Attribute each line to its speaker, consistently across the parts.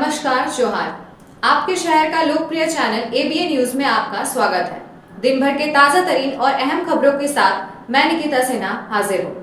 Speaker 1: नमस्कार जोहार। आपके शहर का लोकप्रिय चैनल एबीए न्यूज में आपका स्वागत है। दिन भर के ताजा तरीन और अहम खबरों के साथ मैं निकिता सिन्हा हाजिर हूँ।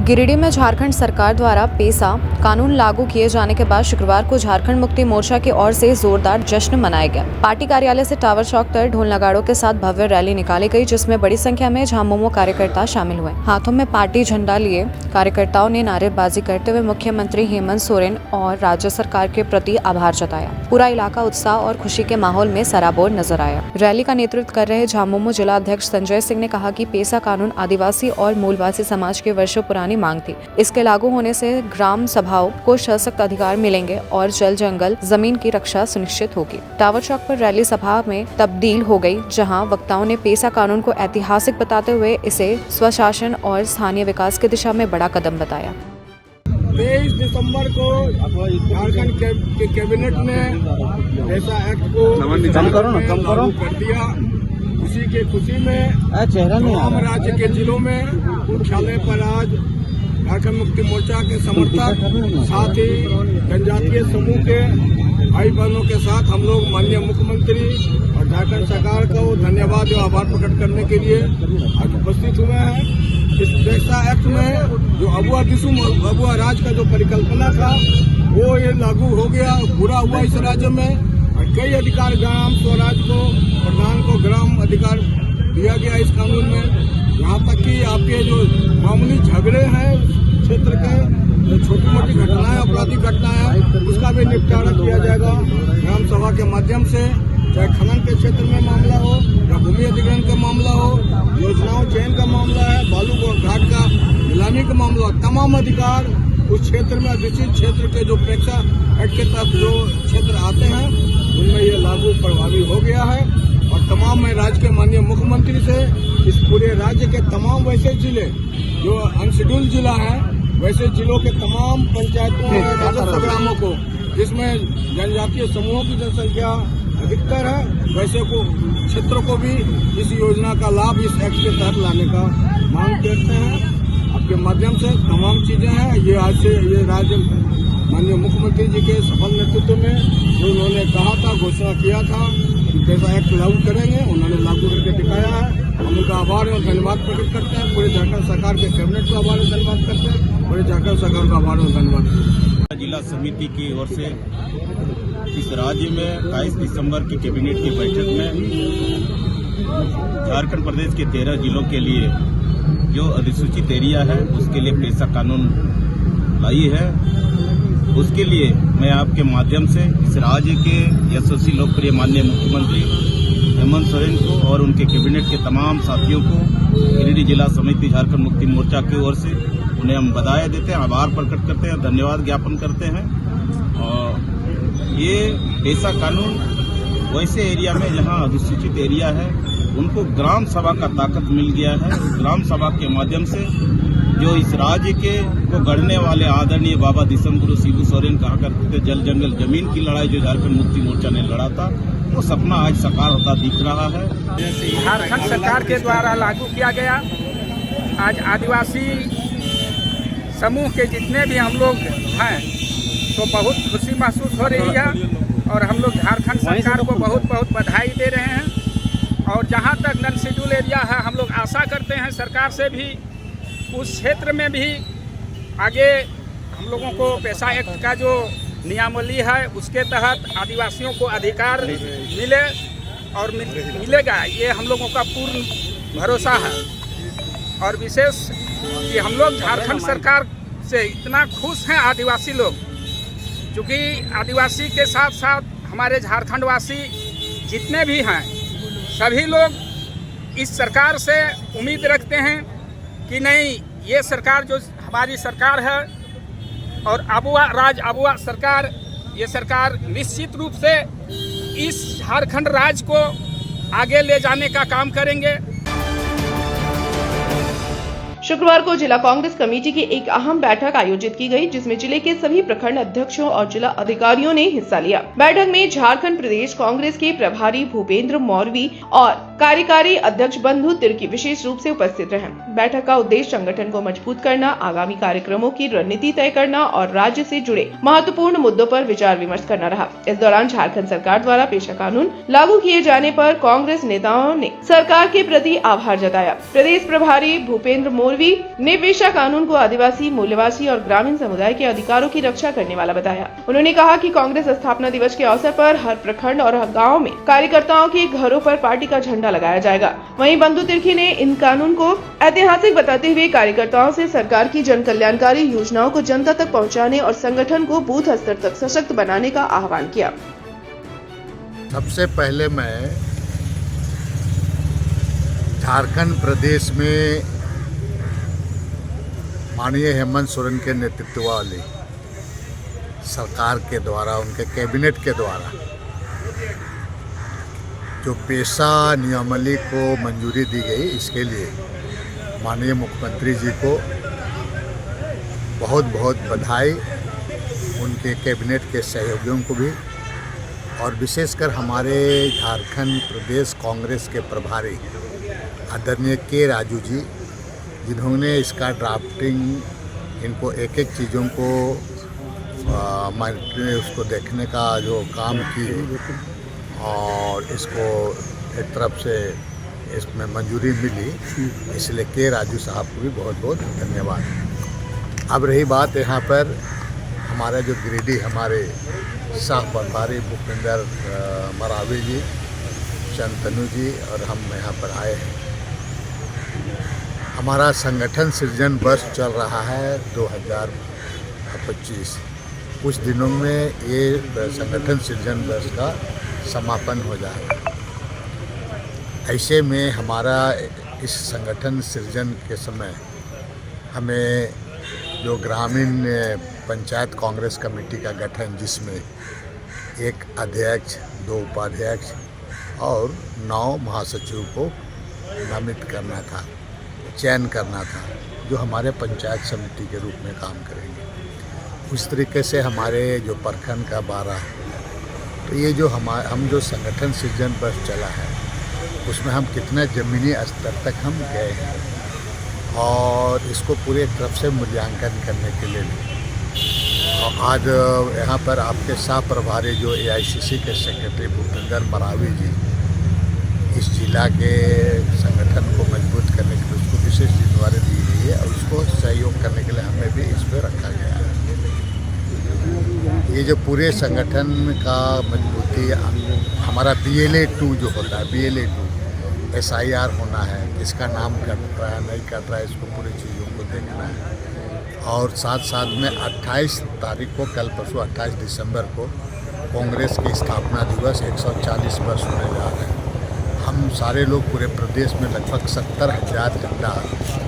Speaker 1: गिरिडीह में झारखंड सरकार द्वारा पेसा कानून लागू किए जाने के बाद शुक्रवार को झारखंड मुक्ति मोर्चा की ओर से जोरदार जश्न मनाया गया। पार्टी कार्यालय से टावर चौक तक ढोल नगाड़ों के साथ भव्य रैली निकाली गई, जिसमें बड़ी संख्या में झामुमो कार्यकर्ता शामिल हुए। हाथों में पार्टी झंडा लिए कार्यकर्ताओं ने नारेबाजी करते हुए मुख्यमंत्री हेमंत सोरेन और राज्य सरकार के प्रति आभार जताया। पूरा इलाका उत्साह और खुशी के माहौल में सराबोर नजर आया। रैली का नेतृत्व कर रहे झामुमो जिला अध्यक्ष संजय सिंह ने कहा कि पेसा कानून आदिवासी और मूलवासी समाज के वर्षों पुरानी मांग थी। इसके लागू होने से ग्राम सभाओं को सशक्त अधिकार मिलेंगे और जल जंगल जमीन की रक्षा सुनिश्चित होगी। टावर चौक पर रैली सभा में तब्दील हो गई, जहां वक्ताओं ने पेसा कानून को ऐतिहासिक बताते हुए इसे स्वशासन और स्थानीय विकास की दिशा में बड़ा कदम बताया।
Speaker 2: 23 दिसंबर को झारखंड के कैबिनेट ने पेसा एक्ट को कम करो कर दिया। उसी के खुशी में तमाम राज्य के जिलों में मुख्यालय पर आज झारखंड मुक्ति मोर्चा के समर्थक साथ ही जनजातीय समूह के भाई बहनों के साथ हम लोग माननीय मुख्यमंत्री और झारखंड सरकार को धन्यवाद और आभार प्रकट करने के लिए आज उपस्थित हुए हैं। इस पेसा एक्ट में जो अबुआ राज का जो परिकल्पना था वो ये लागू हो गया, पूरा हुआ इस राज्य में। और कई अधिकार ग्राम स्वराज को प्रधान को ग्राम अधिकार दिया गया इस कानून में। यहाँ तक कि आपके जो मामूली झगड़े हैं क्षेत्र के, जो छोटी मोटी घटनाएं आपराधिक घटनाएं उसका भी निपटारा किया जाएगा ग्राम सभा के माध्यम से। चाहे खनन के क्षेत्र में मामला हो या भूमि अधिग्रहण का मामला हो, योजनाओं चयन का मामला है, बालू घाट का नीलामी का मामला, तमाम अधिकार उस क्षेत्र में अधिसूचित क्षेत्र के जो पेसा एक्ट के तहत जो क्षेत्र आते हैं उनमें ये लागू प्रभावी हो गया है। और तमाम मैं राज्य के माननीय मुख्यमंत्री से इस पूरे राज्य के तमाम वैसे जिले जो अनशेड्यूल्ड जिला है, वैसे जिलों के तमाम पंचायतों और राजस्व ग्रामों को, जिसमें जनजातीय समूहों की जनसंख्या अधिकतर है, वैसे को क्षेत्रों को भी इस योजना का लाभ इस एक्ट के तहत लाने का मांग करते हैं। आपके माध्यम से तमाम चीजें हैं। ये आज से ये राज्य माननीय मुख्यमंत्री जी के सफल नेतृत्व में जो उन्होंने कहा था, घोषणा किया था कि पेसा एक्ट लागू करेंगे, उन्होंने लागू करके दिखाया है। हम उनका आभार और धन्यवाद प्रकट करते हैं। पूरे झारखंड सरकार के कैबिनेट को आभार और धन्यवाद करते हैं। पूरे झारखंड सरकार का आभार और धन्यवाद।
Speaker 3: जिला समिति की ओर से इस राज्य में 22 दिसंबर की कैबिनेट की बैठक में झारखंड प्रदेश के 13 जिलों के लिए जो अधिसूचित एरिया है उसके लिए पेसा कानून लाई है। उसके लिए मैं आपके माध्यम से इस राज्य के यशस्वी लोकप्रिय माननीय मुख्यमंत्री हेमंत सोरेन को और उनके कैबिनेट के तमाम साथियों को गिरिडीह जिला समिति झारखंड मुक्ति मोर्चा की ओर से उन्हें हम बधाई देते हैं, आभार प्रकट करते हैं, धन्यवाद ज्ञापन करते हैं। और ये पेसा कानून वैसे एरिया में जहां अधिसूचित एरिया है उनको ग्राम सभा का ताकत मिल गया है। ग्राम सभा के माध्यम से जो इस राज्य के को गढ़ने वाले आदरणीय बाबा दिसम गुरु शिबू सोरेन कहा करते थे, जल जंगल जमीन की लड़ाई जो झारखंड मुक्ति मोर्चा ने लड़ा था, वो सपना आज साकार होता दिख रहा है।
Speaker 4: झारखंड सरकार के द्वारा लागू किया गया। आज आदिवासी समूह के जितने भी हम लोग हैं तो बहुत खुशी महसूस हो रही है और हम लोग झारखंड सरकार को बहुत बहुत बधाई दे रहे हैं। और जहां तक नॉन शेड्यूल एरिया है, हम लोग आशा करते हैं सरकार से भी उस क्षेत्र में भी आगे हम लोगों को पेसा एक्ट का जो नियमावली है उसके तहत आदिवासियों को अधिकार मिले और मिलेगा, ये हम लोगों का पूर्ण भरोसा है। और विशेष कि हम लोग झारखंड सरकार से इतना खुश हैं आदिवासी लोग, क्योंकि आदिवासी के साथ साथ हमारे झारखंडवासी जितने भी हैं सभी लोग इस सरकार से उम्मीद रखते हैं कि नहीं, ये सरकार जो हमारी सरकार है और अबुआ सरकार, ये सरकार निश्चित रूप से इस झारखंड राज्य को आगे ले जाने का काम करेंगे।
Speaker 5: शुक्रवार को जिला कांग्रेस कमेटी की एक अहम बैठक आयोजित की गई, जिसमें जिले के सभी प्रखंड अध्यक्षों और जिला अधिकारियों ने हिस्सा लिया। बैठक में झारखंड प्रदेश कांग्रेस के प्रभारी भूपेंद्र मौर्वी और कार्यकारी अध्यक्ष बंधु तिर्की विशेष रूप से उपस्थित रहे। बैठक का उद्देश्य संगठन को मजबूत करना, आगामी कार्यक्रमों की रणनीति तय करना और राज्य से जुड़े महत्वपूर्ण मुद्दों पर विचार विमर्श करना रहा। इस दौरान झारखंड सरकार द्वारा पेशा कानून लागू किए जाने पर कांग्रेस नेताओं ने सरकार के प्रति आभार जताया। प्रदेश प्रभारी भूपेंद्र मौर्वी ने पेशा कानून को आदिवासी, मूल्यवासी और ग्रामीण समुदाय के अधिकारों की रक्षा करने वाला बताया। उन्होंने कहा कि कांग्रेस स्थापना दिवस के अवसर पर हर प्रखंड और गांव में कार्यकर्ताओं के घरों पर पार्टी का झंडा लगाया जाएगा। वहीं बंधु तिर्की ने इन कानून को ऐतिहासिक बताते हुए कार्यकर्ताओं से सरकार की जन कल्याणकारी योजनाओं को जनता तक पहुंचाने और संगठन को बूथ स्तर तक सशक्त बनाने का आह्वान किया।
Speaker 6: सबसे पहले मैं झारखंड प्रदेश में माननीय हेमंत सोरेन के नेतृत्व वाली सरकार के द्वारा, उनके कैबिनेट के द्वारा जो पेशा नियमावली को मंजूरी दी गई, इसके लिए माननीय मुख्यमंत्री जी को बहुत बहुत बधाई, उनके कैबिनेट के सहयोगियों को भी, और विशेषकर हमारे झारखंड प्रदेश कांग्रेस के प्रभारी आदरणीय के राजू जी, जिन्होंने इसका ड्राफ्टिंग, इनको एक एक चीज़ों को उसको देखने का जो काम किए और इसको एक तरफ से इसमें मंजूरी मिली, इसलिए के राजू साहब को भी बहुत बहुत धन्यवाद। अब रही बात यहाँ पर हमारा जो गिरिडीह हमारे सह प्रभारी भूपेंद्र मरावी जी, चंतनु जी और हम यहाँ पर आए हैं। हमारा संगठन सृजन वर्ष चल रहा है 2025। कुछ दिनों में ये संगठन सृजन वर्ष का समापन हो जाएगा। ऐसे में हमारा इस संगठन सृजन के समय हमें जो ग्रामीण पंचायत कांग्रेस कमेटी का गठन, जिसमें एक अध्यक्ष, 2 उपाध्यक्ष और 9 महासचिव को नामित करना था, चयन करना था, जो हमारे पंचायत समिति के रूप में काम करेंगे। उस तरीके से हमारे जो प्रखंड का 12, तो ये जो हम जो संगठन सृजन पर चला है, उसमें हम कितना ज़मीनी स्तर तक हम गए हैं और इसको पूरे तरफ से मूल्यांकन करने के लिए और आज यहाँ पर आपके सह प्रभारी जो AICC के सेक्रेटरी भूपेंद्र मरावी जी, इस जिला के संगठन को मजबूत करने के लिए उसको विशेष जिम्मेदारी दी गई है और उसको सहयोग करने के लिए हमें भी इस पर रखा गया है। ये जो पूरे संगठन का मजबूती, हमारा BLA 2 जो होता है, BLA 2 SIR होना है, किसका नाम कट रहा है नहीं कट रहा है, इसको पूरी चीज़ों को देखना है। और साथ साथ में 28 तारीख को, कल परसों 28 दिसंबर को कांग्रेस की स्थापना दिवस 140 वर्ष होने जा रहे हैं। हम सारे लोग पूरे प्रदेश में लगभग 70,000 झंडा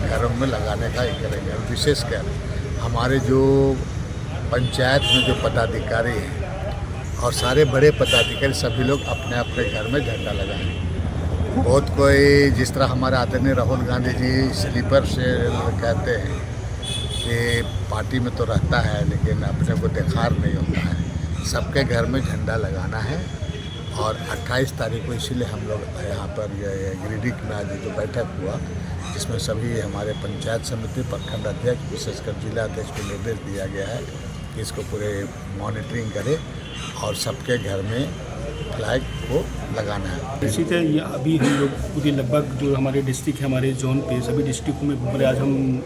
Speaker 6: घरों में लगाने का ही करेंगे। और विशेषकर हमारे जो पंचायत में जो पदाधिकारी हैं और सारे बड़े पदाधिकारी, सभी लोग अपने अपने घर में झंडा लगाएंगे। बहुत कोई, जिस तरह हमारे आदरणीय राहुल गांधी जी स्लीपर से कहते हैं कि पार्टी में तो रहता है लेकिन अपने को देखार नहीं होता है, सबके घर में झंडा लगाना है। और 28 तारीख को इसीलिए हम लोग यहाँ पर गिरिडीह में आज जो बैठक हुआ, जिसमें सभी हमारे पंचायत समिति, प्रखंड अध्यक्ष, विशेषकर जिला अध्यक्ष को निर्देश दिया गया है कि इसको पूरे मॉनिटरिंग करें और सबके घर में फ्लैग को लगाना है।
Speaker 7: इसी तरह ये अभी हम लोग पूरी लगभग जो हमारे डिस्ट्रिक्ट है, हमारे जोन पे सभी डिस्ट्रिक्टों में घूम रहे। आज हम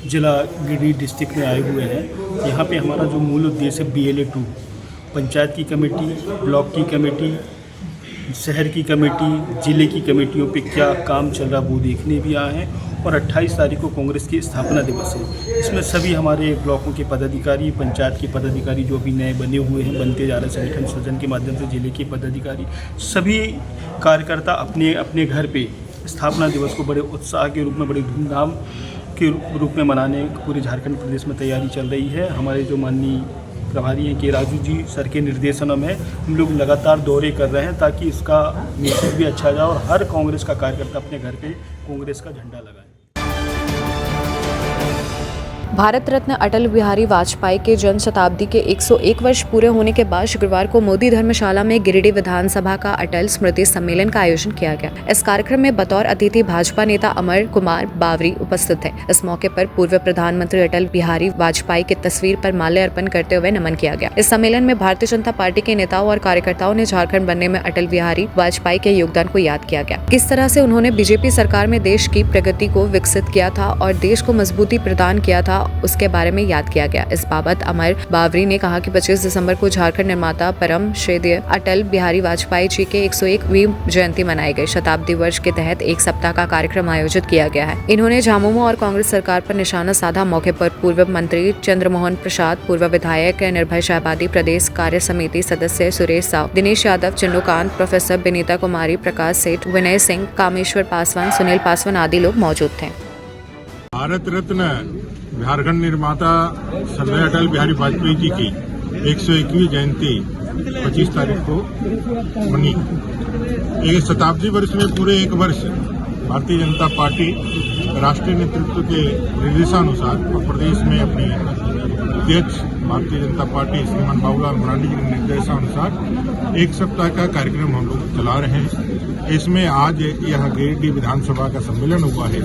Speaker 7: जिला गिरिडीह डिस्ट्रिक्ट में आए हुए हैं। यहाँ पे हमारा जो मूल उद्देश्य है BLA 2, पंचायत की कमेटी, ब्लॉक की कमेटी, शहर की कमेटी, ज़िले की कमेटियों पे क्या काम चल रहा वो देखने भी आए हैं। और 28 तारीख को कांग्रेस की स्थापना दिवस है। इसमें सभी हमारे ब्लॉकों के पदाधिकारी, पंचायत के पदाधिकारी जो अभी नए बने हुए हैं, बनते जा रहे संगठन सृजन के माध्यम से, जिले के पदाधिकारी, सभी कार्यकर्ता अपने अपने घर पे स्थापना दिवस को बड़े उत्साह के रूप में, बड़े धूमधाम के रूप में मनाने पूरे झारखंड प्रदेश में तैयारी चल रही है। हमारे जो माननीय प्रभारी हैं के राजू जी सर के निर्देशन में हम लोग लगातार दौरे कर रहे हैं ताकि इसका मैसेज भी अच्छा जाए और हर कांग्रेस का कार्यकर्ता अपने घर पे कांग्रेस का झंडा लगाए।
Speaker 1: भारत रत्न अटल बिहारी वाजपेयी के जन्म शताब्दी के 101 वर्ष पूरे होने के बाद शुक्रवार को मोदी धर्मशाला में गिरिडीह विधानसभा का अटल स्मृति सम्मेलन का आयोजन किया गया। इस कार्यक्रम में बतौर अतिथि भाजपा नेता अमर कुमार बावरी उपस्थित थे। इस मौके पर पूर्व प्रधानमंत्री अटल बिहारी वाजपेयी की तस्वीर पर माल्यार्पण करते हुए नमन किया गया। इस सम्मेलन में भारतीय जनता पार्टी के नेताओं और कार्यकर्ताओं ने झारखंड बनने में अटल बिहारी वाजपेयी के योगदान को याद किया गया। किस तरह से उन्होंने बीजेपी सरकार में देश की प्रगति को विकसित किया था और देश को मजबूती प्रदान किया था, उसके बारे में याद किया गया। इस बाबत अमर बावरी ने कहा कि 25 दिसंबर को झारखंड निर्माता परम श्रद्धेय अटल बिहारी वाजपेयी जी के 101वीं जयंती मनाई गई। शताब्दी वर्ष के तहत एक सप्ताह का कार्यक्रम आयोजित किया गया है। इन्होंने झामुमो और कांग्रेस सरकार पर निशाना साधा। मौके पर पूर्व मंत्री चंद्रमोहन प्रसाद, पूर्व विधायक निर्भय शाहबादी, प्रदेश कार्य समिति सदस्य सुरेश साव, दिनेश यादव, चिन्नूकांत, प्रोफेसर बिनीता कुमारी, प्रकाश सेठ, विनय सिंह, कामेश्वर पासवान, सुनील पासवान आदि लोग मौजूद थे।
Speaker 8: भारत रत्न झारखंड निर्माता श्रद्धेय अटल बिहारी वाजपेयी जी की 101वीं जयंती 25 तारीख को मनी। एक शताब्दी वर्ष में पूरे एक वर्ष भारतीय जनता पार्टी राष्ट्रीय नेतृत्व के निर्देशानुसार और प्रदेश में अपनी अध्यक्ष भारतीय जनता पार्टी श्रीमान बाबूलाल मरांडी जी के निर्देशानुसार एक सप्ताह का कार्यक्रम हम लोग चला रहे हैं। इसमें आज यह गिरिडीह विधानसभा का सम्मेलन हुआ है।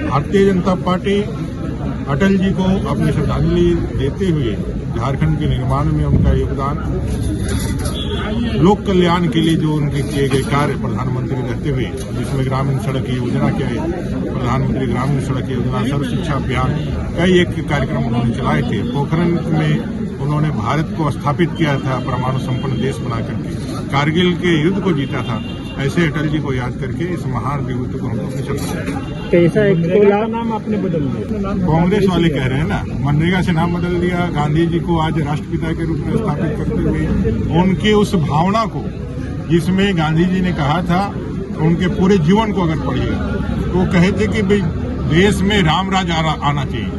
Speaker 8: भारतीय जनता पार्टी अटल जी को अपनी श्रद्धांजलि देते हुए झारखंड के निर्माण में उनका योगदान, लोक कल्याण के लिए जो उनके किए गए कार्य प्रधानमंत्री रहते हुए, जिसमें ग्रामीण सड़क योजना के प्रधानमंत्री ग्रामीण सड़क योजना, सर्व शिक्षा अभियान, कई एक कार्यक्रम उन्होंने चलाए थे। पोखरण में उन्होंने भारत को स्थापित किया था परमाणु संपन्न देश बना करके, कारगिल के युद्ध को जीता था। ऐसे अटल जी को याद करके इस महान विभूति को हम लोग
Speaker 9: कैसा एक नाम आपने बदल दिया?
Speaker 8: कांग्रेस वाले कह रहे हैं ना, मनरेगा से नाम बदल दिया। गांधी जी को आज राष्ट्रपिता के रूप में स्थापित करते हुए उनके उस भावना को, जिसमें गांधी जी ने कहा था, उनके पूरे जीवन को अगर पढ़िएगा तो वो कहे थे कि भाई देश में राम राज आना चाहिए,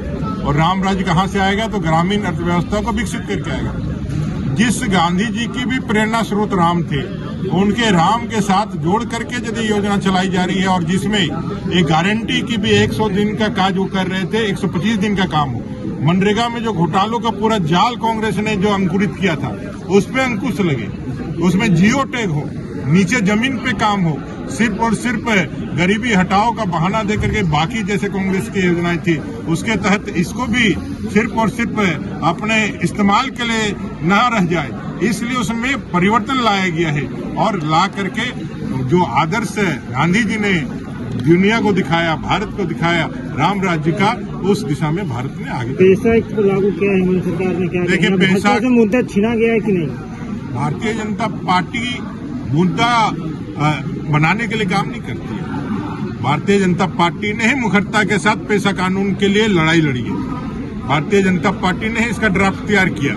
Speaker 8: और राम राज कहाँ से आएगा? तो ग्रामीण अर्थव्यवस्था को विकसित करके आएगा। जिस गांधी जी की भी प्रेरणा स्रोत राम थे, उनके राम के साथ जोड़ करके यदि योजना चलाई जा रही है, और जिसमें एक गारंटी की भी 100 दिन का काज वो कर रहे थे, 125 दिन का काम हो। मनरेगा में जो घोटालों का पूरा जाल कांग्रेस ने जो अंकुरित किया था, उस पे अंकुश लगे, उसमें जियो टैग हो, नीचे जमीन पे काम हो, सिर्फ और सिर्फ गरीबी हटाओ का बहाना देकर के बाकी जैसे कांग्रेस की योजनाएं थी, उसके तहत इसको भी सिर्फ और सिर्फ अपने इस्तेमाल के लिए न रह जाए, इसलिए उसमें परिवर्तन लाया गया है। और ला करके जो आदर्श गांधी जी ने दुनिया को दिखाया, भारत को दिखाया राम राज्य का, उस दिशा में भारत ने आगे
Speaker 9: पैसा लागू किया है हिमंत सरकार ने। क्या
Speaker 8: देखिए, पैसा
Speaker 9: से मुद्दा छीना गया है कि नहीं?
Speaker 8: भारतीय जनता पार्टी मुद्दा बनाने के लिए काम नहीं करती है। भारतीय जनता पार्टी ने ही मुखरता के साथ पैसा कानून के लिए लड़ाई लड़ी है। भारतीय जनता पार्टी ने ही इसका ड्राफ्ट तैयार किया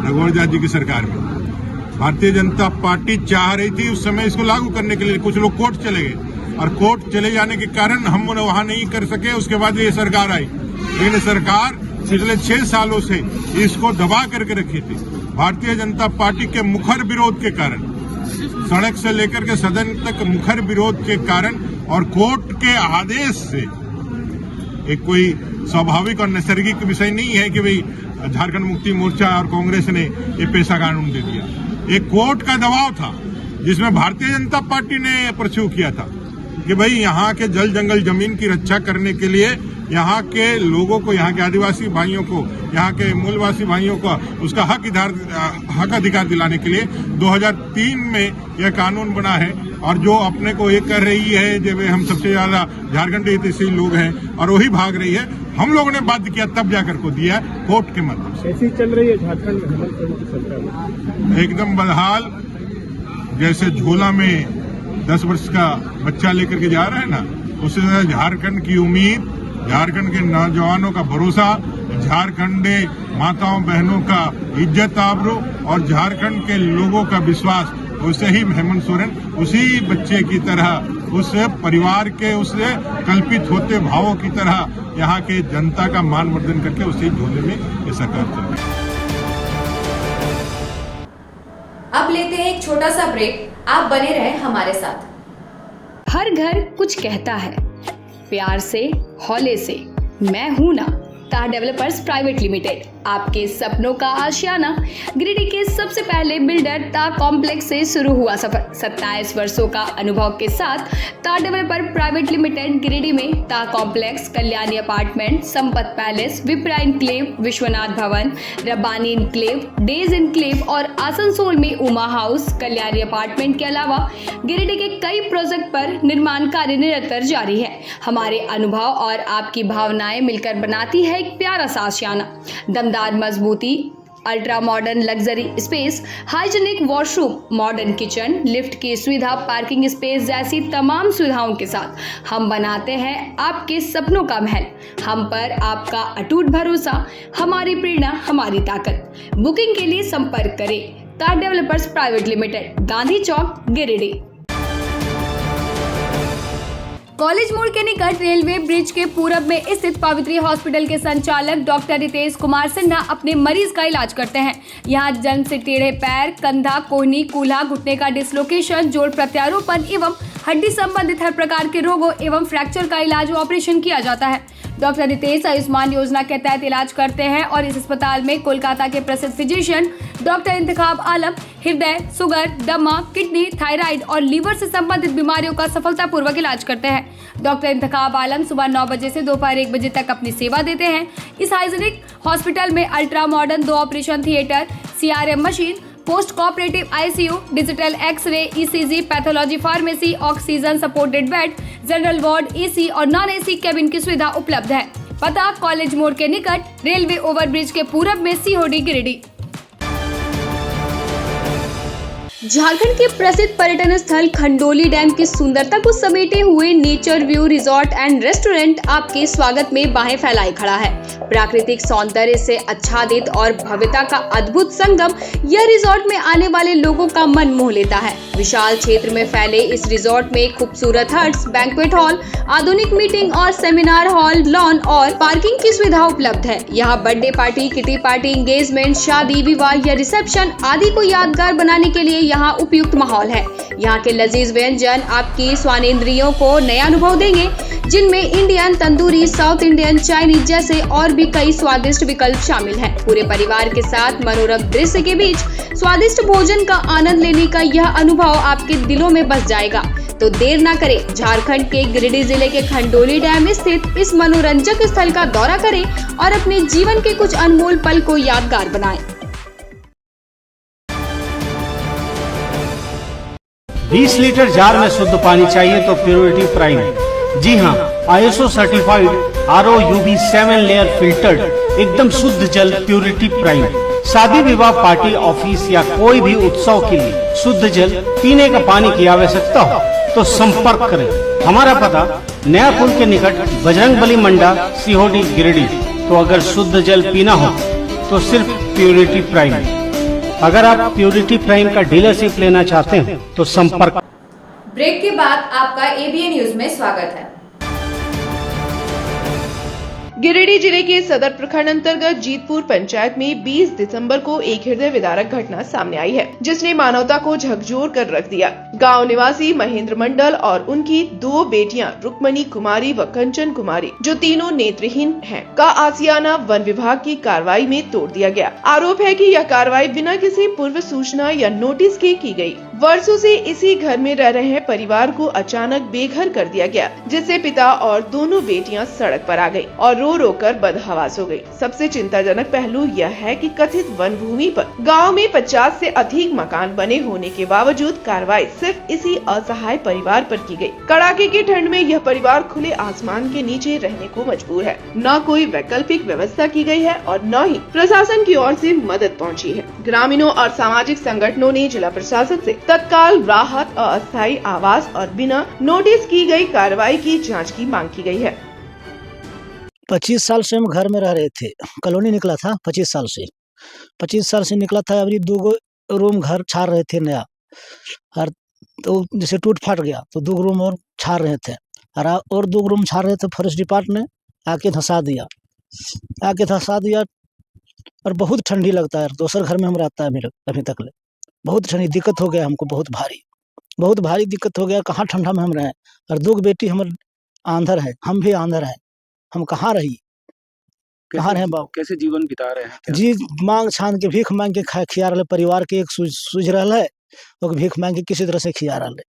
Speaker 8: रघुवर जी की सरकार में। भारतीय जनता पार्टी चाह रही थी उस समय इसको लागू करने के लिए, कुछ लोग कोर्ट चले गए, और कोर्ट चले जाने के कारण हम वहां नहीं कर सके। उसके बाद ये सरकार आई, लेकिन सरकार पिछले 6 सालों से इसको दबा करके रखी थी। भारतीय जनता पार्टी के मुखर विरोध के कारण, सड़क से लेकर के सदन तक मुखर विरोध के कारण और कोर्ट के आदेश से, एक कोई स्वाभाविक और नैसर्गिक विषय नहीं है कि भाई झारखंड मुक्ति मोर्चा और कांग्रेस ने ये पैसा कानून दे दिया। एक कोर्ट का दबाव था, जिसमें भारतीय जनता पार्टी ने परस्यू किया था कि भाई यहाँ के जल जंगल जमीन की रक्षा करने के लिए, यहाँ के लोगों को, यहाँ के आदिवासी भाइयों को, यहाँ के मूलवासी भाइयों को उसका हक अधिकार दिलाने के लिए 2003 में यह कानून बना है। और जो अपने को ये कर रही है, जब हम सबसे ज्यादा झारखंड हितैषी लोग हैं और वही भाग रही है, हम लोगों ने बाध्य किया, तब जाकर को दिया कोर्ट के माध्यम से।
Speaker 9: ऐसी चल रही है झारखंड में सरकार
Speaker 8: एकदम बदहाल। जैसे झोला में 10 वर्ष का बच्चा लेकर के जा रहे हैं ना, उससे ज्यादा झारखंड की उम्मीद, झारखंड के नौजवानों का भरोसा, झारखंड माताओं बहनों का इज्जत आबरू और झारखंड के लोगों का विश्वास, उसे ही हेमंत सोरेन उसी बच्चे की तरह, उस परिवार के उस कल्पित होते भावों की तरह यहाँ के जनता का मानवर्धन करके उसी झोले में ये सरकार चल रही है।
Speaker 1: अब लेते हैं एक छोटा सा ब्रेक, आप बने रहे हमारे साथ।
Speaker 10: हर घर कुछ कहता है, प्यार से, हौले से, मैं हूं ना, ताज डेवलपर्स प्राइवेट लिमिटेड, आपके सपनों का आशियाना। गिरिडीह के सबसे पहले बिल्डर ताज कॉम्प्लेक्स से शुरू हुआ सफर। 27 वर्षों का अनुभव के साथ Taj developer private limited Giridih में Taj complex, Kalyani apartment, Sampat palace, Vipra enclave, Vishwanath Bhawan, Rabbani enclave, days enclave और आसनसोल में उमा हाउस, कल्याणी अपार्टमेंट के अलावा गिरिडीह के कई प्रोजेक्ट पर निर्माण कार्य निरंतर जारी है। हमारे अनुभव और आपकी भावनाएं मिलकर बनाती है एक प्यारा सा आशियाना। दमदार मजबूती, ultra modern luxury space, hygienic washroom, modern kitchen, lift की सुविधा, पार्किंग स्पेस जैसी तमाम सुविधाओं के साथ हम बनाते हैं आपके सपनों का महल। हम पर आपका अटूट भरोसा, हमारी प्रेरणा, हमारी ताकत। बुकिंग के लिए संपर्क करें ताज डेवलपर्स प्राइवेट लिमिटेड, गांधी चौक, गिरिडीह। कॉलेज मोड़ के निकट रेलवे ब्रिज के पूरब में स्थित पवित्री हॉस्पिटल के संचालक डॉक्टर रितेश कुमार सिन्हा अपने मरीज का इलाज करते हैं। यहां जन्म से टेढ़े पैर, कंधा, कोहनी, कूल्हा, घुटने का डिसलोकेशन, जोड़ प्रत्यारोपण एवं हड्डी संबंधित हर प्रकार के रोगों एवं फ्रैक्चर का इलाज व ऑपरेशन किया जाता है। डॉक्टर रितेश आयुष्मान योजना के तहत इलाज करते हैं और इस अस्पताल में कोलकाता के प्रसिद्ध फिजिशियन डॉक्टर इंतखाब आलम हृदय, शुगर, दमा, किडनी, थायराइड और लीवर से संबंधित बीमारियों का सफलतापूर्वक इलाज करते हैं। डॉक्टर इंतखाब आलम सुबह 9 बजे से दोपहर 1 बजे तक अपनी सेवा देते हैं। इस हाइजीनिक हॉस्पिटल में ultra modern 2 operation theatre, CRM machine, post cooperative ICU, digital x-ray, ECG, pathology, pharmacy, oxygen supported bed, general ward, AC और नॉन AC केबिन की सुविधा उपलब्ध है। पता कॉलेज मोड़ के निकट रेलवे ओवरब्रिज के पूरब में COD गिरिडीह। झारखंड के प्रसिद्ध पर्यटन स्थल खंडोली डैम की सुंदरता को समेटे हुए nature view resort and restaurant आपके स्वागत में बाहें फैलाए खड़ा है। प्राकृतिक सौंदर्य से आच्छादित और भव्यता का अद्भुत संगम यह रिजॉर्ट में आने वाले लोगों का मन मोह लेता है। विशाल क्षेत्र में फैले इस रिजॉर्ट में खूबसूरत हट्स, बैंक्वेट हॉल, आधुनिक मीटिंग और सेमिनार हॉल, लॉन और पार्किंग की सुविधा उपलब्ध है। यहाँ birthday party, kitty party, engagement, शादी, विवाह या रिसेप्शन आदि को यादगार बनाने के लिए यहाँ उपयुक्त माहौल है। यहाँ के लजीज व्यंजन आपकी स्वानेंद्रियों को नया अनुभव देंगे, जिनमें Indian, tandoori, south Indian, Chinese जैसे और भी कई स्वादिष्ट विकल्प शामिल हैं। पूरे परिवार के साथ मनोरम दृश्य के बीच स्वादिष्ट भोजन का आनंद लेने का यह अनुभव आपके दिलों में बस जाएगा। तो देर ना करें, झारखंड के गिरिडीह जिले के खंडोली डैम स्थित इस मनोरंजक स्थल का दौरा करें और अपने जीवन के कुछ अनमोल पल को यादगार बनाएं।
Speaker 11: 20 लीटर जार में शुद्ध पानी चाहिए तो प्योरिटी प्राइम। जी हाँ, ISO certified RO UV 7 layer filtered एकदम शुद्ध जल प्योरिटी प्राइम। शादी, विवाह, पार्टी, ऑफिस या कोई भी उत्सव के लिए शुद्ध जल पीने का पानी की आवश्यकता हो तो संपर्क करें। हमारा पता नया पुल के निकट बजरंगबली मंडा, COD गिरिडीह। तो अगर शुद्ध जल पीना हो तो सिर्फ प्योरिटी प्राइम। अगर आप प्योरिटी प्राइम का डीलरशिप लेना चाहते हैं तो संपर्क।
Speaker 1: ब्रेक के बाद आपका ABN न्यूज में स्वागत है।
Speaker 5: गिरिडीह जिले के सदर प्रखंड अंतर्गत जीतपुर पंचायत में 20 दिसंबर को एक हृदय विदारक घटना सामने आई है, जिसने मानवता को झकझोर कर रख दिया। गांव निवासी महेंद्र मंडल और उनकी 2 बेटियां रुक्मणी कुमारी व कंचन कुमारी, जो तीनों नेत्रहीन हैं, का आसियाना वन विभाग की कार्रवाई में तोड़ दिया गया। आरोप है कि यह कार्रवाई बिना किसी पूर्व सूचना या नोटिस के की गई। वर्षों से इसी घर में रह रहे परिवार को अचानक बेघर कर दिया गया, जिससे पिता और दोनों बेटियां सड़क पर आ गयी और रो कर बदहवास हो गई। सबसे चिंताजनक पहलू यह है कि कथित वन भूमि पर गांव में 50 से अधिक मकान बने होने के बावजूद कार्रवाई सिर्फ इसी असहाय परिवार पर की गई। कड़ाके की ठंड में यह परिवार खुले आसमान के नीचे रहने को मजबूर है। न कोई वैकल्पिक व्यवस्था की गई है और न ही प्रशासन की ओर से मदद पहुंची है। ग्रामीणों और सामाजिक संगठनों ने जिला प्रशासन से तत्काल राहत, अस्थायी आवास और बिना नोटिस की गई कार्रवाई की जाँच की मांग की गई है।
Speaker 12: 25 साल से हम घर में रह रहे थे। कॉलोनी निकला था 25 साल से निकला था। अभी 2 रूम घर छाड़ रहे थे नया, और तो जैसे टूट फाट गया तो 2 रूम और छाड़ रहे थे, और 2 रूम छाड़ रहे थे। फॉरेस्ट डिपार्टमेंट ने आके धंसा दिया और बहुत ठंडी लगता है। दूसर घर में हम रहता है मेरे अभी तक ले बहुत ठंडी दिक्कत हो गया हमको, बहुत भारी दिक्कत हो गया। कहाँ ठंडा में हम रहे, और 2 बेटी हमारे आंधर है, हम भी आंधर है, हम कहाँ रही। कहाँ रहे बाबू?
Speaker 7: कैसे जीवन बिता रहे हैं?
Speaker 12: जी मांग छान के भीख मांग के खिया रहे, परिवार के एक सूझ रहा है, और भीख मांग के किसी तरह से खिया रहा है।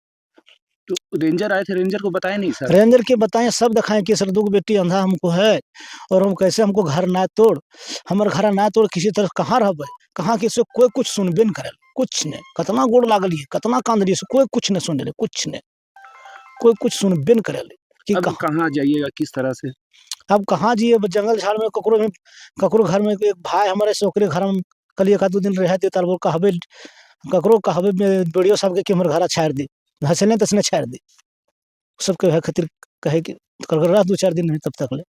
Speaker 7: तो रेंजर आए थे, रेंजर को बताया नहीं सर?
Speaker 12: रेंजर के बताएं, सब दिखाएं कि सर 2 बेटी अंधा हमको है, और हम कैसे हमको घर ना तोड़, हमारे घर ना तोड़ किसी तरह कहाँ रहबे, कहाँ किसी कोई कुछ सुनबे न करे, कुछ नहीं। कितना गोड़ लागल, कितना कांदली, कोई कुछ नहीं सुन रहे, कुछ नहीं, कोई कुछ सुनबे न करे कि
Speaker 7: अब कहाँ जाइएगा, किस तरह से?
Speaker 12: अब कहाँ जिए, जंगल झाड़ में ककरो घर में एक भाई हमारे से ओकरे घर में कल 1-2 दिन रह दे, तब कहबे ककरो कहबे वीडियो सबके कि हमर घर छाड़ दी, हंसने तसने छाड़ दी, सबके है खातिर कहे कि रह 2-4 दिन नहीं, तब तक ले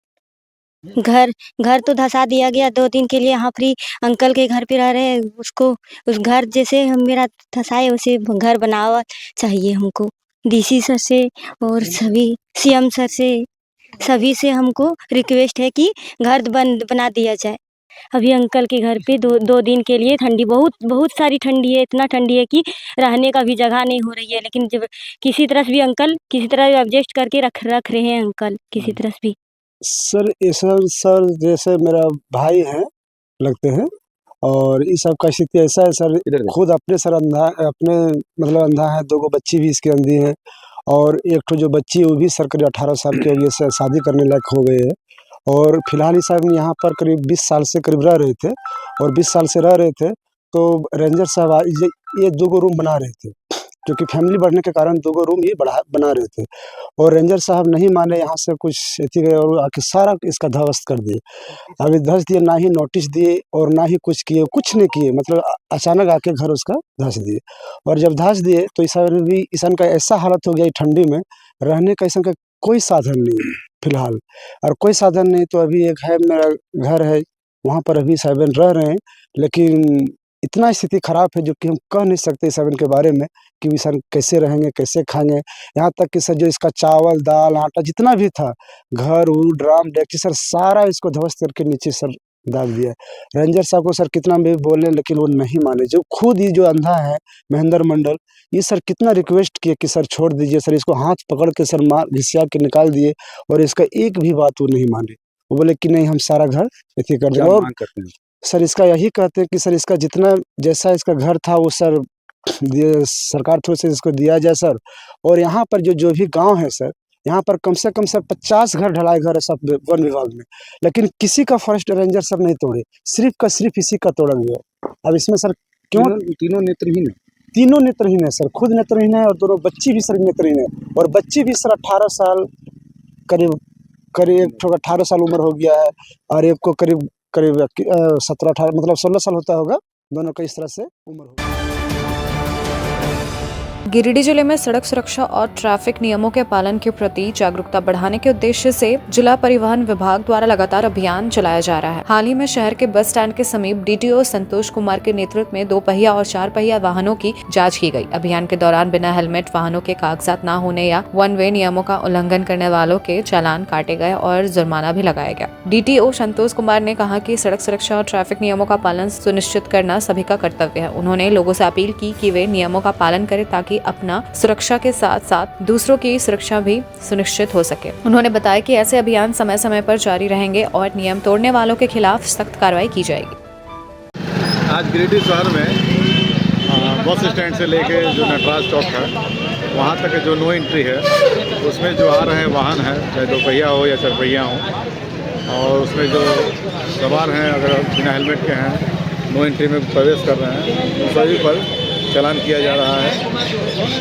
Speaker 13: घर तो धसा दिया गया 2 दिन के लिए। यहाँ फ्री अंकल के घर पे रह रहे, उसको उस घर जैसे हम मेरा धसाए वैसे घर बनावा चाहिए हमको, डीसी सर से और सभी सीएम सर से, सभी से हमको रिक्वेस्ट है कि घर बना दिया जाए। अभी अंकल के घर पे 2 दिन के लिए ठंडी बहुत सारी ठंडी है, इतना ठंडी है कि रहने का भी जगह नहीं हो रही है, लेकिन जब किसी तरह से भी अंकल किसी तरह एडजस्ट करके रख रहे हैं अंकल किसी तरह से भी।
Speaker 9: सर सर जैसे मेरा भाई है लगते हैं, और इस सब का स्थिति ऐसा है सर, खुद अपने सर अंधा, अपने मतलब अंधा है, 2 बच्ची भी इसके अंधी है, और एक तो जो बच्ची है वो भी सर करीब 18 साल की वजह से शादी करने लायक हो गए है, और फिलहाल इस साहब यहाँ पर करीब 20 साल से करीब रह रहे थे, और 20 साल से रह रहे थे तो रेंजर साहब ये 2 रूम बना रहे थे, क्योंकि फैमिली बढ़ने के कारण 2 रूम ही बना रहे थे, और रेंजर साहब नहीं माने, यहाँ से कुछ एथी गए और आके सारा इसका ध्वस्त कर दिए। अभी धस दिए, ना ही नोटिस दिए और ना ही कुछ किए, कुछ नहीं किए, मतलब अचानक आके घर उसका धस दिए, और जब धस दिए तो ईसान का ऐसा हालत हो गया ठंडी में, रहने का ईसान का कोई साधन नहीं है फिलहाल, और कोई साधन नहीं। तो अभी एक है मेरा घर है, वहाँ पर अभी साहबन रह रहे हैं, लेकिन इतना स्थिति खराब है जो कि हम कह नहीं सकते साहबन के बारे में कि भी सर कैसे रहेंगे, कैसे खाएंगे। यहाँ तक कि सर जो इसका चावल दाल आटा जितना भी था, घर ड्राम डेक्ची सर सारा इसको ध्वस्त करके नीचे सर दाग दिया। रेंजर साहब को सर कितना भी बोले लेकिन वो नहीं माने, जो खुद ही जो अंधा है महेंद्र मंडल, ये सर कितना रिक्वेस्ट किए कि सर छोड़ दीजिए, सर इसको हाथ पकड़ के सर मार घिसिया के निकाल दिए, और इसका एक भी बात वो नहीं माने। वो बोले कि नहीं हम सारा घर ऐसे कर देंगे, और सर इसका यही कहते हैं कि सर इसका जितना जैसा इसका घर था वो सर सरकार थ्रू से इसको दिया जाए सर, और यहाँ पर जो भी गांव है सर, यहाँ पर कम से कम सर 50 घर ढलाई घर है सब वन विभाग में, लेकिन किसी का फॉरेस्ट रेंजर सर नहीं तोड़े, सिर्फ इसी का तोड़ा गया। अब इसमें सर क्यों तीनों नेत्रहीन है सर, खुद नेत्रहीन है और दोनों बच्ची भी सर नेत्रहीन है, और बच्ची भी सर 18 साल करीब 18 साल उम्र हो गया है, और एक को करीब 17-18 मतलब 16 साल होता होगा, दोनों का इस तरह से उम्र होगा।
Speaker 1: गिरिडीह जिले में सड़क सुरक्षा और ट्रैफिक नियमों के पालन के प्रति जागरूकता बढ़ाने के उद्देश्य से जिला परिवहन विभाग द्वारा लगातार अभियान चलाया जा रहा है। हाल ही में शहर के बस स्टैंड के समीप डीटीओ संतोष कुमार के नेतृत्व में 2 पहिया और 4 पहिया वाहनों की जांच की गई। अभियान के दौरान बिना हेलमेट वाहनों के कागजात न होने या 1 वे नियमों का उल्लंघन करने वालों के चालान काटे गए और जुर्माना भी लगाया गया। डीटीओ संतोष कुमार ने कहा कि सड़क सुरक्षा और ट्रैफिक नियमों का पालन सुनिश्चित करना सभी का कर्तव्य है। उन्होंने लोगों से अपील की कि वे नियमों का पालन करें ताकि अपना सुरक्षा के साथ साथ दूसरों की सुरक्षा भी सुनिश्चित हो सके। उन्होंने बताया कि ऐसे अभियान समय समय पर जारी रहेंगे और नियम तोड़ने वालों के खिलाफ सख्त कार्रवाई की जाएगी।
Speaker 14: आज गिरिडीह शहर में बस स्टैंड से लेके जो नटराज चौक है वहाँ तक जो नो एंट्री है, उसमें जो आ रहे हैं वाहन है, चाहे 2 पहिया हो या 4 पहिया हो, और उसमें जो सवार हैं अगर बिना हेलमेट के हैं नो एंट्री में प्रवेश कर रहे हैं, तो सभी पर चालान किया जा रहा है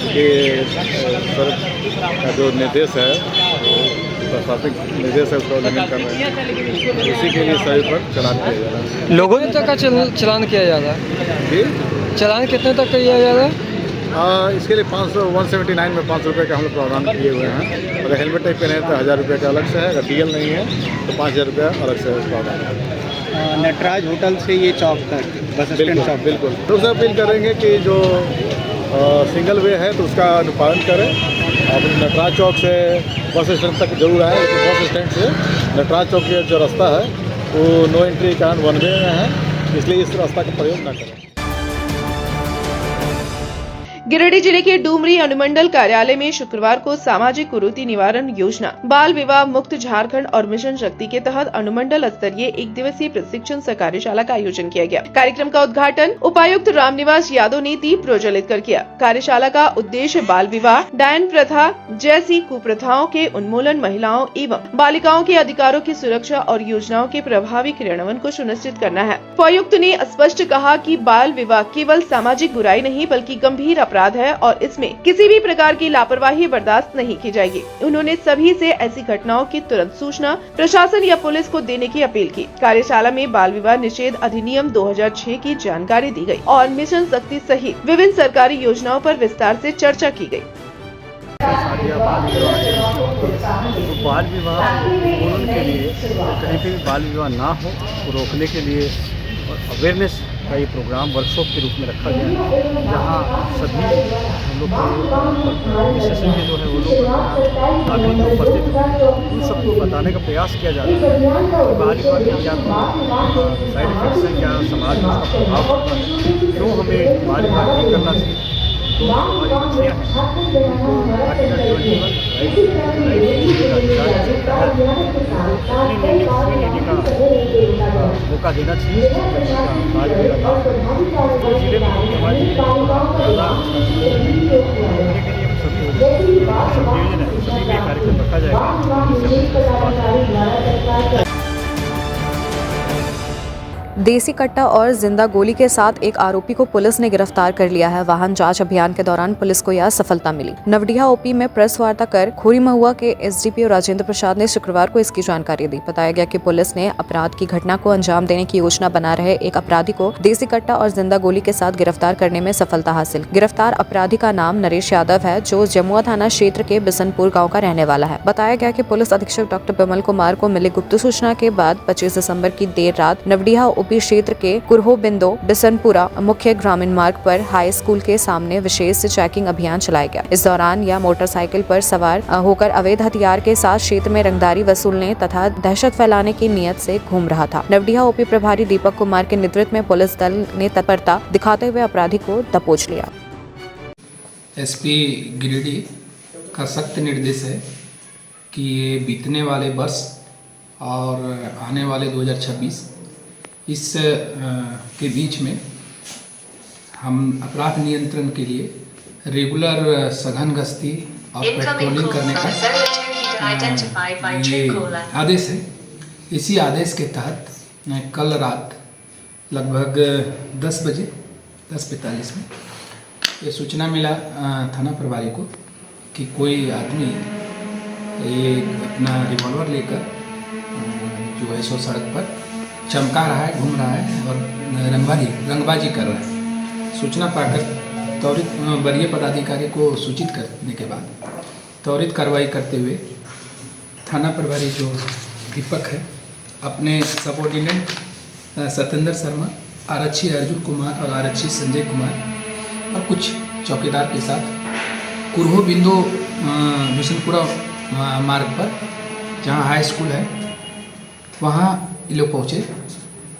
Speaker 14: कि सर का जो निर्देश है प्रशासनिक निर्देश है उसका उल्लंघन कर रहे हैं, इसी के लिए सभी पर चालान किया जा रहा है।
Speaker 9: लोगों तक का चालान किया जा रहा है
Speaker 14: जी,
Speaker 9: चालान कितने तक किया जा रहा है?
Speaker 14: इसके लिए 179 में 500 रुपये का हम लोग प्रावधान किए हुए हैं। अगर हेलमेट नहीं पहने तो 1000 रुपये का अलग से है, अगर डीएल नहीं है तो 5000 रुपया अलग से प्रावधान है।
Speaker 9: नटराज होटल से ये चौक तक बस स्टैंड चौक
Speaker 14: बिल्कुल तो उससे अपील करेंगे कि जो सिंगल वे है तो उसका अनुपालन करें, और नटराज चौक से बस स्टैंड तक जरूर आए, लेकिन बस स्टैंड से नटराज चौक का जो रास्ता है वो नो एंट्री के कारण 1 वे में है, इसलिए इस रास्ता का प्रयोग न करें।
Speaker 5: गिरिडीह जिले के डुमरी अनुमंडल कार्यालय में शुक्रवार को सामाजिक कुरीति निवारण योजना बाल विवाह मुक्त झारखंड और मिशन शक्ति के तहत अनुमंडल स्तरीय 1 दिवसीय प्रशिक्षण सह कार्यशाला का आयोजन किया गया। कार्यक्रम का उद्घाटन उपायुक्त रामनिवास यादव ने दीप प्रज्वलित कर किया। कार्यशाला का उद्देश्य बाल विवाह, डायन प्रथा जैसी कुप्रथाओं के उन्मूलन, महिलाओं एवं बालिकाओं के अधिकारों की सुरक्षा और योजनाओं के प्रभावी क्रियान्वयन को सुनिश्चित करना है। उपायुक्त ने स्पष्ट कहा कि बाल विवाह केवल सामाजिक बुराई नहीं बल्कि गंभीर अपराध है और इसमें किसी भी प्रकार की लापरवाही बर्दाश्त नहीं की जाएगी। उन्होंने सभी से ऐसी घटनाओं की तुरंत सूचना प्रशासन या पुलिस को देने की अपील की। कार्यशाला में बाल विवाह निषेध अधिनियम 2006 की जानकारी दी गई और मिशन शक्ति सहित विभिन्न सरकारी योजनाओं पर विस्तार से चर्चा की गई।
Speaker 7: बाल विवाह उन्मूलन के लिए कहीं पे भी बाल विवाह ना हो रोकने के लिए अवेयरनेस का ये प्रोग्राम वर्कशॉप के रूप में रखा गया है, जहाँ सभी हम लोग विशेषज्ञ जो है वो लोग आगे उपस्थित हैं। उन सबको बताने का प्रयास किया जा रहा है कि बाल विवाह के क्या साइड इफेक्ट्स हैं, क्या समाज में उसका प्रभाव होता है, क्यों हमें बाल विवाह नहीं करना चाहिए। तो हमारी बच्चियाँ हैं उनको आर्टिकल 21 का मौका देना चाहिए। जिले में हमारे सब डिवीजन है, सभी में कार्यक्रम रखा जाएगा।
Speaker 1: देसी कट्टा और जिंदा गोली के साथ एक आरोपी को पुलिस ने गिरफ्तार कर लिया है। वाहन जांच अभियान के दौरान पुलिस को यह सफलता मिली। नवडीहा ओपी में प्रेस वार्ता कर खोरी महुआ के एसडीपीओ राजेंद्र प्रसाद ने शुक्रवार को इसकी जानकारी दी। बताया गया कि पुलिस ने अपराध की घटना को अंजाम देने की योजना बना रहे एक अपराधी को देसी कट्टा और जिंदा गोली के साथ गिरफ्तार करने में सफलता हासिल। गिरफ्तार अपराधी का नाम नरेश यादव है, जो जमुआ थाना क्षेत्र के बिसनपुर गाँव का रहने वाला है। बताया गया कि पुलिस अधीक्षक डॉक्टर बिमल कुमार को मिली गुप्त सूचना के बाद 25 दिसंबर की देर रात नवडीहा ओपी क्षेत्र के कुरहो बिंदो बिसनपुरा मुख्य ग्रामीण मार्ग पर हाई स्कूल के सामने विशेष चेकिंग अभियान चलाया गया। इस दौरान यह मोटरसाइकिल पर सवार होकर अवैध हथियार के साथ क्षेत्र में रंगदारी वसूलने तथा दहशत फैलाने की नियत से घूम रहा था। नवडीहा ओपी प्रभारी दीपक कुमार के नेतृत्व में पुलिस दल ने तत्परता दिखाते हुए अपराधी को दबोच लिया।
Speaker 15: एसपी गिरिडीह का सख्त निर्देश है कि ये बीतने वाले वर्ष और आने वाले 2026 इस के बीच में हम अपराध नियंत्रण के लिए रेगुलर सघन गश्ती और पेट्रोलिंग करने का ये आदेश है। इसी आदेश के तहत कल रात लगभग 10 बजे 10:45 में ये सूचना मिला थाना प्रभारी को कि कोई आदमी एक अपना रिवॉल्वर लेकर जो है सो सड़क पर चमका रहा है, घूम रहा है और रंगबाजी कर रहा है। सूचना पाकर त्वरित वरीय पदाधिकारी को सूचित करने के बाद त्वरित कार्रवाई करते हुए थाना प्रभारी जो दीपक है अपने सबऑर्डिनेट सत्येंद्र शर्मा, आरक्षी अर्जुन कुमार और आरक्षी संजय कुमार और कुछ चौकीदार के साथ कुरहो बिंदो बिशनपुरा मार्ग पर जहाँ हाई स्कूल है वहाँ ये लोग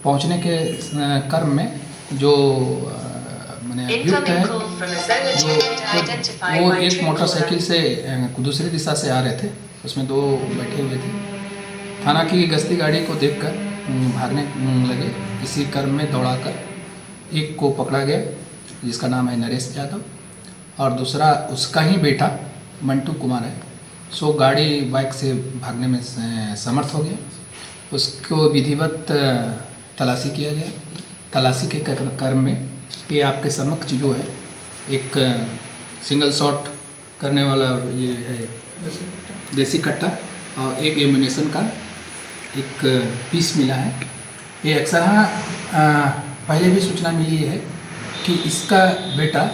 Speaker 15: पहुँचने के क्रम में जो मैंने अभियुक्त है वो एक मोटरसाइकिल से दूसरी दिशा से आ रहे थे, उसमें 2 बैठे हुए थे। थाना की गश्ती गाड़ी को देखकर भागने लगे। इसी क्रम में दौड़ाकर एक को पकड़ा गया जिसका नाम है नरेश यादव और दूसरा उसका ही बेटा मंटू कुमार है। सो गाड़ी बाइक से भागने में समर्थ हो गया। उसको विधिवत तलाशी किया गया। तलाशी के क्रम में ये आपके समक्ष जो है एक सिंगल शॉट करने वाला ये है देसी कट्टा और एक एम्यूनेशन का एक पीस मिला है। ये अक्सर पहले भी सूचना मिली है कि इसका बेटा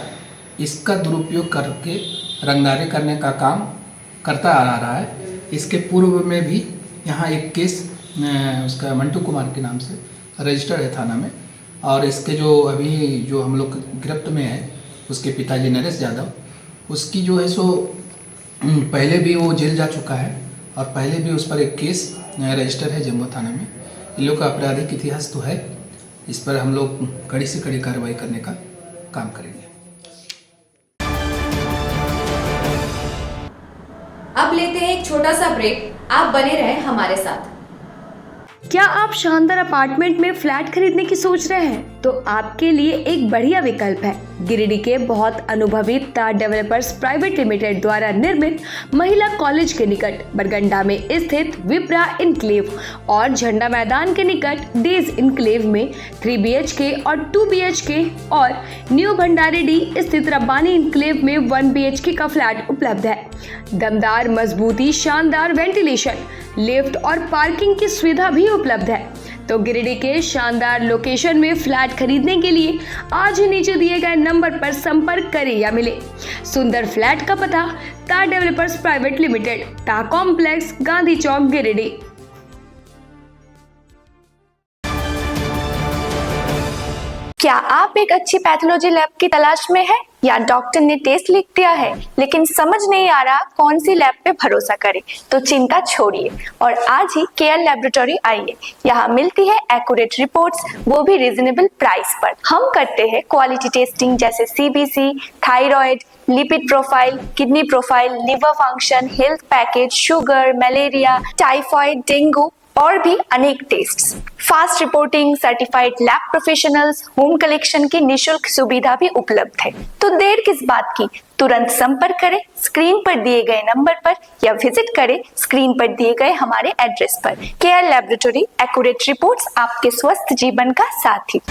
Speaker 15: इसका दुरुपयोग करके रंगदारी करने का काम करता आ रहा है। इसके पूर्व में भी यहाँ एक केस उसका मंटू कुमार के नाम से रजिस्टर्ड है थाना में और इसके जो अभी जो हम लोग गिरफ्त में है उसके पिताजी नरेश यादव, उसकी जो है सो पहले भी वो जेल जा चुका है और पहले भी उस पर एक केस रजिस्टर है जम्मू थाना में। इन लोग का आपराधिक इतिहास तो है, इस पर हम लोग कड़ी से कड़ी कार्रवाई करने का काम करेंगे।
Speaker 1: लेते हैं एक छोटा सा ब्रेक, आप बने रहें हमारे साथ।
Speaker 10: क्या आप शानदार अपार्टमेंट में फ्लैट खरीदने की सोच रहे हैं? तो आपके लिए एक बढ़िया विकल्प है गिरिडीह के बहुत अनुभवी तार डेवलपर्स प्राइवेट लिमिटेड द्वारा निर्मित महिला कॉलेज के निकट बरगंडा में स्थित विप्रा इनक्लेव और झंडा मैदान के निकट डेज इनक्लेव में 3 BHK और 2 BHK और न्यू भंडारेडी स्थित रब्बानी इनक्लेव में 1 BHK का फ्लैट उपलब्ध है। दमदार मजबूती, शानदार वेंटिलेशन, लिफ्ट और पार्किंग की सुविधा भी उपलब्ध है। तो गिरिडीह के शानदार लोकेशन में फ्लैट खरीदने के लिए आज ही नीचे दिए गए नंबर पर संपर्क करें या मिले। सुंदर फ्लैट का पता तार डेवलपर्स प्राइवेट लिमिटेड, टा कॉम्प्लेक्स, गांधी चौक, गिरिडीह।
Speaker 16: क्या आप एक अच्छी पैथोलॉजी लैब की तलाश में हैं या डॉक्टर ने टेस्ट लिख दिया है लेकिन समझ नहीं आ रहा कौन सी लैब पे भरोसा करें? तो चिंता छोड़िए और आज ही केयर लैबोरेटरी आइए। यहाँ मिलती है एक्यूरेट रिपोर्ट्स, वो भी रीजनेबल प्राइस पर। हम करते हैं क्वालिटी टेस्टिंग जैसे CBC, thyroid, lipid profile, kidney profile, liver function, health package, sugar, malaria, typhoid, dengue और भी अनेक tests. Fast reporting, certified lab professionals, home collection की निशुल्क सुविधा भी उपलब्ध है। तो देर किस बात की, तुरंत संपर्क करें स्क्रीन पर दिए गए नंबर पर या विजिट करें स्क्रीन पर दिए गए हमारे एड्रेस पर। केयर लैबोरेटरी, एक्यूरेट रिपोर्ट्स, आपके स्वस्थ जीवन का साथी।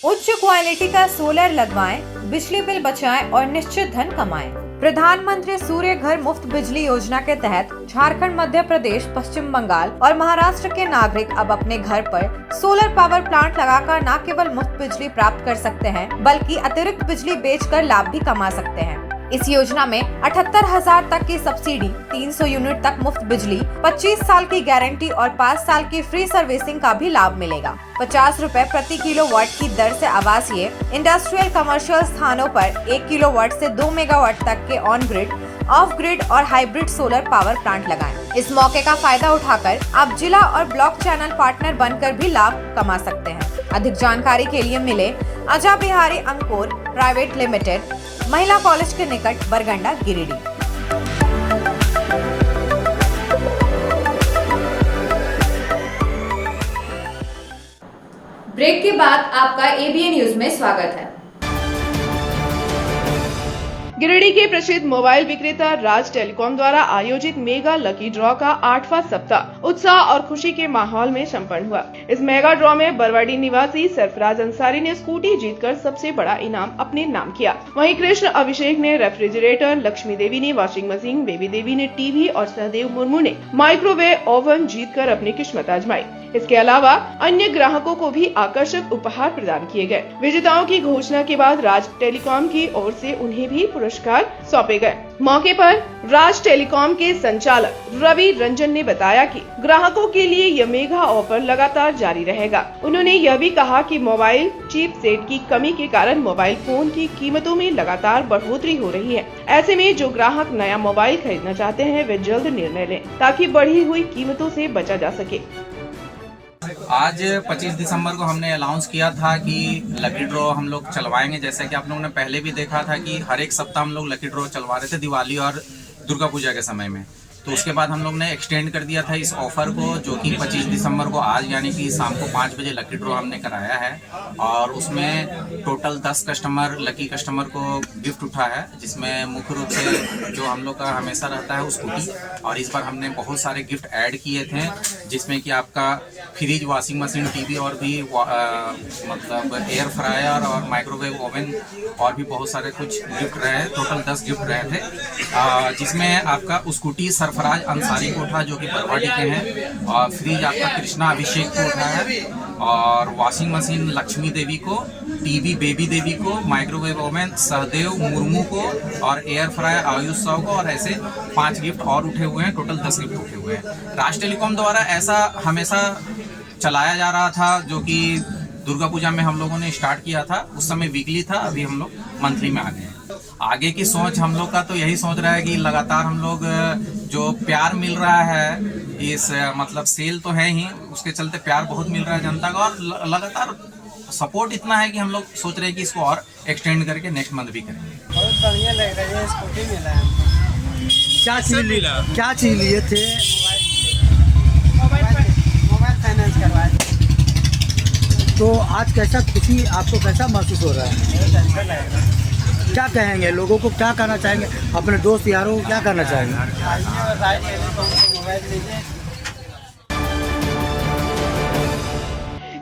Speaker 1: उच्च क्वालिटी का सोलर लगवाएं, बिजली बिल बचाएं और निश्चित धन कमाएं। प्रधानमंत्री सूर्य घर मुफ्त बिजली योजना के तहत झारखंड, मध्य प्रदेश, पश्चिम बंगाल और महाराष्ट्र के नागरिक अब अपने घर पर सोलर पावर प्लांट लगाकर न केवल मुफ्त बिजली प्राप्त कर सकते हैं बल्कि अतिरिक्त बिजली बेचकर लाभ भी कमा सकते हैं। इस योजना में 78,000 तक की सब्सिडी, 300 यूनिट तक मुफ्त बिजली, 25 साल की गारंटी और 5 साल की फ्री सर्विसिंग का भी लाभ मिलेगा। 50 रुपए प्रति किलोवाट की दर से आवासीय, इंडस्ट्रियल, कमर्शियल स्थानों पर 1 किलोवाट से 2 मेगावाट तक के ऑन ग्रिड, ऑफ ग्रिड और हाइब्रिड सोलर पावर प्लांट लगाएं। इस मौके का फायदा उठाकर आप जिला और ब्लॉक चैनल पार्टनर बनकर भी लाभ कमा सकते हैं। अधिक जानकारी के लिए मिले अजा बिहारी अंकुर प्राइवेट लिमिटेड, महिला कॉलेज के निकट, बरगंडा, गिरिडीह। ब्रेक के बाद आपका ABN न्यूज में स्वागत है।
Speaker 5: गिरिडीह के प्रसिद्ध मोबाइल विक्रेता राज टेलीकॉम द्वारा आयोजित मेगा लकी ड्रॉ का 8वां सप्ताह उत्साह और खुशी के माहौल में संपन्न हुआ। इस मेगा ड्रॉ में बरवाडी निवासी सरफराज अंसारी ने स्कूटी जीतकर सबसे बड़ा इनाम अपने नाम किया। वहीं कृष्ण अभिषेक ने रेफ्रिजरेटर, लक्ष्मी देवी ने वॉशिंग मशीन, बेबी देवी ने टीवी और सहदेव मुर्मू ने माइक्रोवेव ओवन जीतकर अपनी किस्मत आजमाई। इसके अलावा अन्य ग्राहकों को भी आकर्षक उपहार प्रदान किए गए। विजेताओं की घोषणा के बाद राज टेलीकॉम की ओर से उन्हें भी पुरस्कार सौंपे गए। मौके पर राज टेलीकॉम के संचालक रवि रंजन ने बताया कि ग्राहकों के लिए यह मेगा ऑफर लगातार जारी रहेगा। उन्होंने यह भी कहा कि मोबाइल चिप सेट की कमी के कारण मोबाइल फोन की कीमतों में लगातार बढ़ोतरी हो रही है। ऐसे में जो ग्राहक नया मोबाइल खरीदना चाहते हैं वे जल्द निर्णय लें ताकि बढ़ी हुई कीमतों से बचा जा सके।
Speaker 17: आज 25 दिसंबर को हमने अनाउंस किया था कि लकी ड्रॉ हम लोग चलवाएंगे। जैसे कि आप लोगों ने पहले भी देखा था कि हर एक सप्ताह हम लोग लकी ड्रॉ चलवा रहे थे दिवाली और दुर्गा पूजा के समय में। तो उसके बाद हम लोग ने एक्सटेंड कर दिया था इस ऑफर को, जो कि 25 दिसंबर को आज यानी कि शाम को 5 बजे लकी ड्रॉ हमने कराया है और उसमें टोटल 10 कस्टमर लकी कस्टमर को गिफ्ट उठा है, जिसमें मुख्य रूप से जो हम लोग का हमेशा रहता है स्कूटी, और इस बार हमने बहुत सारे गिफ्ट ऐड किए थे जिसमें कि आपका फ्रिज, वॉशिंग मशीन, टीवी और भी मतलब एयर फ्रायर और माइक्रोवेव ओवन और भी बहुत सारे कुछ गिफ्ट रहे। टोटल 10 गिफ्ट रहे थे, जिसमें आपका स्कूटी सरफराज अंसारी को उठा जो कि बरवाडी के हैं, और फ्रिज आपका कृष्णा अभिषेक को उठा है, और वॉशिंग मशीन लक्ष्मी देवी को, टीवी बेबी देवी को, माइक्रोवेव ओवन सहदेव मुर्मू को और एयर फ्रायर आयुष साव को, और ऐसे 5 गिफ्ट और उठे हुए हैं। टोटल 10 गिफ्ट उठे हुए हैं। राज टेलीकॉम द्वारा ऐसा हमेशा चलाया जा रहा था, जो कि दुर्गा पूजा में हम लोगों ने स्टार्ट किया था। उस समय वीकली था, अभी हम लोग मंथली में आ गए हैं। आगे की सोच हम लोग का तो यही सोच रहा है कि लगातार हम लोग जो प्यार मिल रहा है इस मतलब सेल तो है ही, उसके चलते प्यार बहुत मिल रहा है जनता का, और लगातार सपोर्ट इतना है कि हम लोग सोच रहे हैं कि इसको और एक्सटेंड करके नेक्स्ट मंथ भी करेंगे।
Speaker 18: बहुत बढ़िया लग रहा है, स्कूटी मिला है।
Speaker 12: क्या चीज लिए थे?
Speaker 18: मोबाइल फाइनेंस करवाए।
Speaker 12: तो आज कैसा खुशी आपको कैसा महसूस हो रहा है? क्या कहेंगे लोगों को, क्या कहना चाहेंगे अपने दोस्त यारों को, क्या कहना चाहेंगे?
Speaker 18: मोबाइल लीजिए।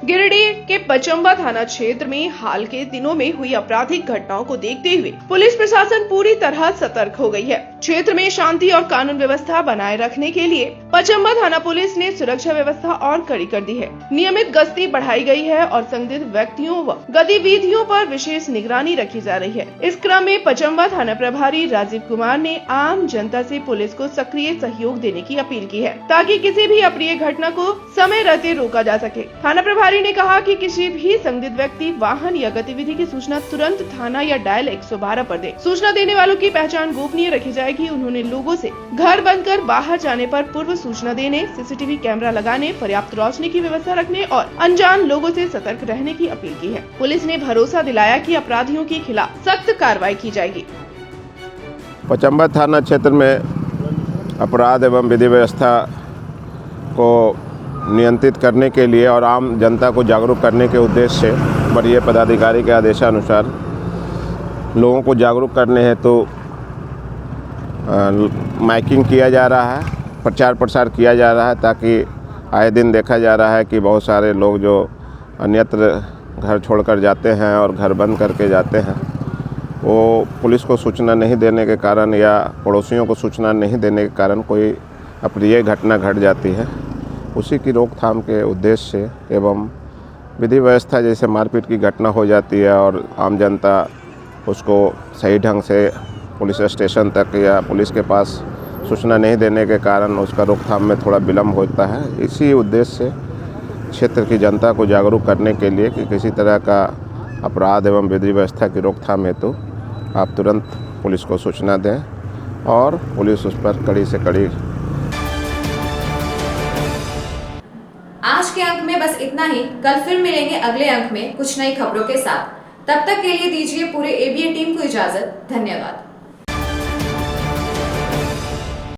Speaker 5: गिरिडीह के पचम्बा थाना क्षेत्र में हाल के दिनों में हुई आपराधिक घटनाओं को देखते हुए पुलिस प्रशासन पूरी तरह सतर्क हो गई है। क्षेत्र में शांति और कानून व्यवस्था बनाए रखने के लिए पचम्बा थाना पुलिस ने सुरक्षा व्यवस्था और कड़ी कर दी है। नियमित गश्ती बढ़ाई गई है और संदिग्ध व्यक्तियों व गतिविधियों पर विशेष निगरानी रखी जा रही है। इस क्रम में पचम्बा थाना प्रभारी राजीव कुमार ने आम जनता से पुलिस को सक्रिय सहयोग देने की अपील की है, ताकि किसी भी अप्रिय घटना को समय रहते रोका जा सके। थाना प्रभारी ने कहा कि किसी भी संदिग्ध व्यक्ति, वाहन या गतिविधि की सूचना तुरंत थाना या डायल 112 पर दे। सूचना देने वालों की पहचान गोपनीय रखी जाएगी। उन्होंने लोगों से घर बंद कर बाहर जाने पर पूर्व सूचना देने, सीसीटीवी कैमरा लगाने, पर्याप्त रोशनी की व्यवस्था रखने और अनजान लोगों से सतर्क रहने की अपील की है। पुलिस ने भरोसा दिलाया कि अपराधियों के खिलाफ सख्त कार्रवाई की जाएगी।
Speaker 19: पचम्बा थाना क्षेत्र में अपराध एवं विधि व्यवस्था को नियंत्रित करने के लिए और आम जनता को जागरूक करने के उद्देश्य से वरीय पदाधिकारी के आदेशानुसार लोगों को जागरूक करने हेतु माइकिंग किया जा रहा है, प्रचार प्रसार किया जा रहा है, ताकि आए दिन देखा जा रहा है कि बहुत सारे लोग जो अन्यत्र घर छोड़कर जाते हैं और घर बंद करके जाते हैं, वो पुलिस को सूचना नहीं देने के कारण या पड़ोसियों को सूचना नहीं देने के कारण कोई अप्रिय घटना घट जाती है। उसी की रोकथाम के उद्देश्य से एवं विधि व्यवस्था जैसे मारपीट की घटना हो जाती है और आम जनता उसको सही ढंग से पुलिस स्टेशन तक या पुलिस के पास सूचना नहीं देने के कारण उसका रोकथाम में थोड़ा विलम्ब होता है। इसी उद्देश्य से क्षेत्र की जनता को जागरूक करने के लिए कि किसी तरह का अपराध एवं विधि व्यवस्था की रोकथाम हेतु आप तुरंत पुलिस को सूचना दें और पुलिस उस पर कड़ी से कड़ी।
Speaker 1: आज के अंक में बस इतना ही। कल फिर मिलेंगे अगले अंक में कुछ नई खबरों के साथ। तब तक के लिए दीजिए पूरे ABN टीम को इजाजत। धन्यवाद।